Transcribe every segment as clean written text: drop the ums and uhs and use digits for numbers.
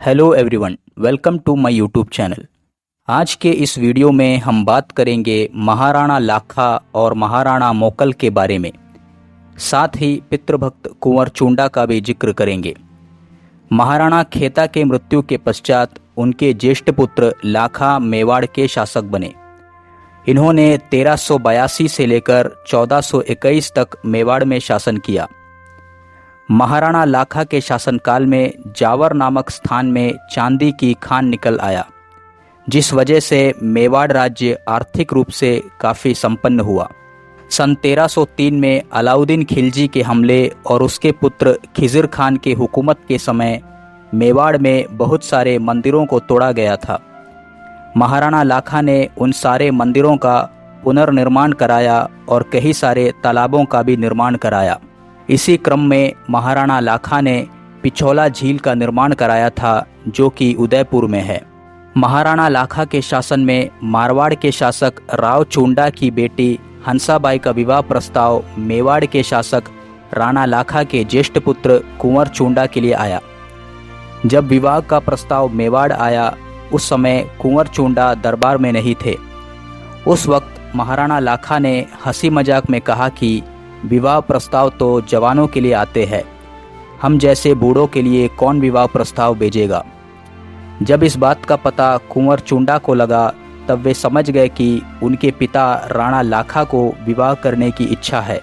Hello everyone, welcome to my YouTube channel. आज के इस वीडियो में हम बात करेंगे महाराणा लाखा और महाराणा मोकल के बारे में। साथ ही पितृभक्त कुंवर चुंडा का भी जिक्र करेंगे। महाराणा खेता के मृत्यु के पश्चात उनके ज्येष्ठ पुत्र लाखा मेवाड़ के शासक बने। इन्होंने 1382 से लेकर 1421 तक मेवाड़ में शासन किया। महाराणा लाखा के शासनकाल में जावर नामक स्थान में चांदी की खान निकल आया, जिस वजह से मेवाड़ राज्य आर्थिक रूप से काफ़ी संपन्न हुआ। सन 1303 में अलाउद्दीन खिलजी के हमले और उसके पुत्र खिज़िर खान के हुकूमत के समय मेवाड़ में बहुत सारे मंदिरों को तोड़ा गया था। महाराणा लाखा ने उन सारे मंदिरों का पुनर्निर्माण कराया और कई सारे तालाबों का भी निर्माण कराया। इसी क्रम में महाराणा लाखा ने पिछोला झील का निर्माण कराया था, जो कि उदयपुर में है। महाराणा लाखा के शासन में मारवाड़ के शासक राव चुंडा की बेटी हंसाबाई का विवाह प्रस्ताव मेवाड़ के शासक राणा लाखा के ज्येष्ठ पुत्र कुंवर चुंडा के लिए आया। जब विवाह का प्रस्ताव मेवाड़ आया, उस समय कुंवर चुंडा दरबार में नहीं थे। उस वक्त महाराणा लाखा ने हंसी मजाक में कहा कि विवाह प्रस्ताव तो जवानों के लिए आते हैं, हम जैसे बूढ़ों के लिए कौन विवाह प्रस्ताव भेजेगा। जब इस बात का पता कुंवर चुंडा को लगा, तब वे समझ गए कि उनके पिता राणा लाखा को विवाह करने की इच्छा है।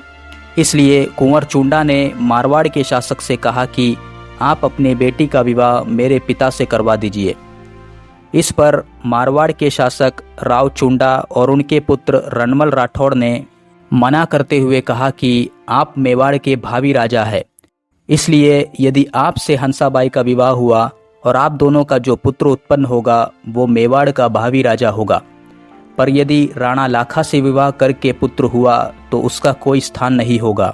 इसलिए कुंवर चुंडा ने मारवाड़ के शासक से कहा कि आप अपने बेटी का विवाह मेरे पिता से करवा दीजिए। इस पर मारवाड़ के शासक राव चुंडा और उनके पुत्र रणमल राठौड़ ने मना करते हुए कहा कि आप मेवाड़ के भावी राजा हैं, इसलिए यदि आपसे हंसाबाई का विवाह हुआ और आप दोनों का जो पुत्र उत्पन्न होगा वो मेवाड़ का भावी राजा होगा। पर यदि राणा लाखा से विवाह करके पुत्र हुआ तो उसका कोई स्थान नहीं होगा।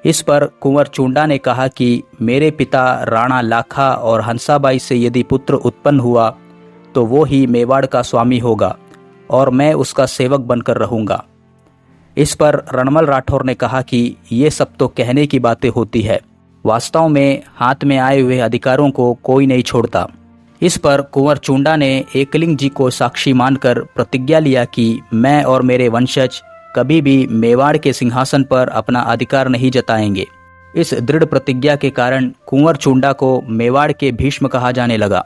इस पर कुंवर चुंडा ने कहा कि मेरे पिता राणा लाखा और हंसाबाई से यदि पुत्र उत्पन्न हुआ तो वो ही मेवाड़ का स्वामी होगा और मैं उसका सेवक बनकर रहूँगा। इस पर रणमल राठौर ने कहा कि ये सब तो कहने की बातें होती है, वास्तव में हाथ में आए हुए अधिकारों को कोई नहीं छोड़ता। इस पर कुंवर चुंडा ने एकलिंग जी को साक्षी मानकर प्रतिज्ञा लिया कि मैं और मेरे वंशज कभी भी मेवाड़ के सिंहासन पर अपना अधिकार नहीं जताएंगे। इस दृढ़ प्रतिज्ञा के कारण कुंवर चुंडा को मेवाड़ के भीष्म कहा जाने लगा।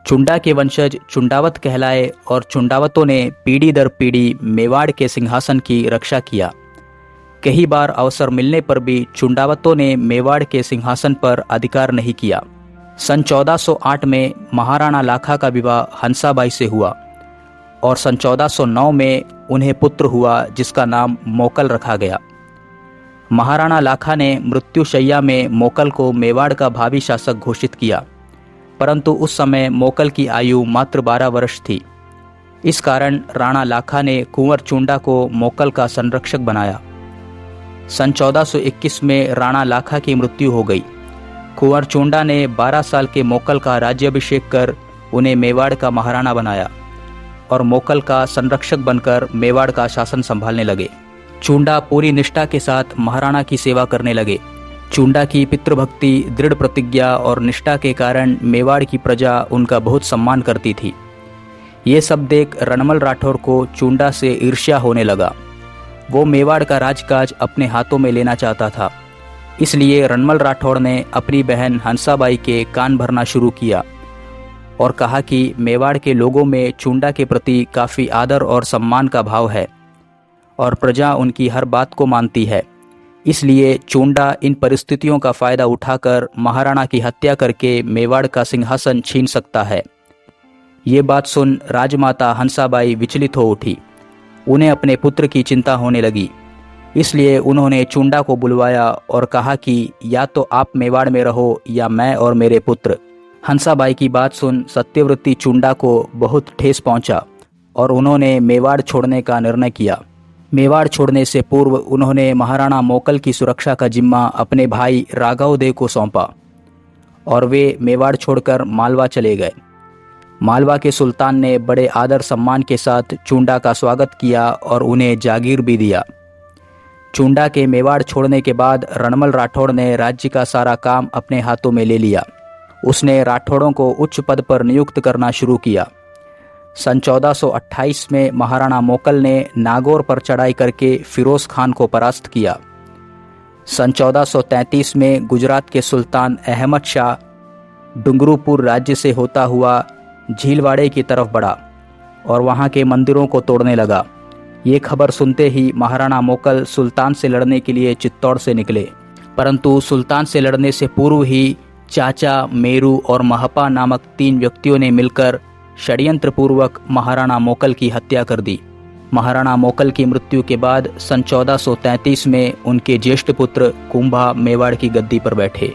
चुंडा के वंशज चुंडावत कहलाए और चुंडावतों ने पीढ़ी दर पीढ़ी मेवाड़ के सिंहासन की रक्षा किया। कई बार अवसर मिलने पर भी चुंडावतों ने मेवाड़ के सिंहासन पर अधिकार नहीं किया। सन 1408 में महाराणा लाखा का विवाह हंसाबाई से हुआ और सन 1409 में उन्हें पुत्र हुआ, जिसका नाम मोकल रखा गया। महाराणा लाखा ने मृत्युशैया में मोकल को मेवाड़ का भावी शासक घोषित किया, परंतु उस समय मोकल की आयु मात्र 12 वर्ष थी। इस कारण राणा लाखा ने कुंवर चुंडा को मोकल का संरक्षक बनाया। सन 1421 में राणा लाखा की मृत्यु हो गई। कुंवर चुंडा ने 12 साल के मोकल का राज्याभिषेक कर उन्हें मेवाड़ का महाराणा बनाया और मोकल का संरक्षक बनकर मेवाड़ का शासन संभालने लगे। चुंडा पूरी निष्ठा के साथ महाराणा की सेवा करने लगे। चुंडा की पितृभक्ति, दृढ़ प्रतिज्ञा और निष्ठा के कारण मेवाड़ की प्रजा उनका बहुत सम्मान करती थी। ये सब देख रणमल राठौर को चुंडा से ईर्ष्या होने लगा। वो मेवाड़ का राजकाज अपने हाथों में लेना चाहता था। इसलिए रणमल राठौर ने अपनी बहन हंसाबाई के कान भरना शुरू किया और कहा कि मेवाड़ के लोगों में चुंडा के प्रति काफ़ी आदर और सम्मान का भाव है और प्रजा उनकी हर बात को मानती है। इसलिए चुंडा इन परिस्थितियों का फायदा उठाकर महाराणा की हत्या करके मेवाड़ का सिंहासन छीन सकता है। ये बात सुन राजमाता हंसाबाई विचलित हो उठी। उन्हें अपने पुत्र की चिंता होने लगी। इसलिए उन्होंने चुंडा को बुलवाया और कहा कि या तो आप मेवाड़ में रहो या मैं और मेरे पुत्र। हंसाबाई की बात सुन सत्यव्रती चुंडा को बहुत ठेस पहुंचा और उन्होंने मेवाड़ छोड़ने का निर्णय किया। मेवाड़ छोड़ने से पूर्व उन्होंने महाराणा मोकल की सुरक्षा का जिम्मा अपने भाई राघवदेव को सौंपा और वे मेवाड़ छोड़कर मालवा चले गए। मालवा के सुल्तान ने बड़े आदर सम्मान के साथ चुंडा का स्वागत किया और उन्हें जागीर भी दिया। चुंडा के मेवाड़ छोड़ने के बाद रणमल राठौड़ ने राज्य का सारा काम अपने हाथों में ले लिया उसने राठौड़ों को उच्च पद पर नियुक्त करना शुरू किया। सन 1428 में महाराणा मोकल ने नागौर पर चढ़ाई करके फिरोज खान को परास्त किया। सन 1433 में गुजरात के सुल्तान अहमद शाह डुंगरूपुर राज्य से होता हुआ झीलवाड़े की तरफ बढ़ा और वहां के मंदिरों को तोड़ने लगा। ये खबर सुनते ही महाराणा मोकल सुल्तान से लड़ने के लिए चित्तौड़ से निकले, परंतु सुल्तान से लड़ने से पूर्व ही चाचा, मेरू और महपा नामक 3 व्यक्तियों ने मिलकर षड्यंत्र पूर्वक महाराणा मोकल की हत्या कर दी। महाराणा मोकल की मृत्यु के बाद सन 1433 में उनके ज्येष्ठ पुत्र कुंभा मेवाड़ की गद्दी पर बैठे।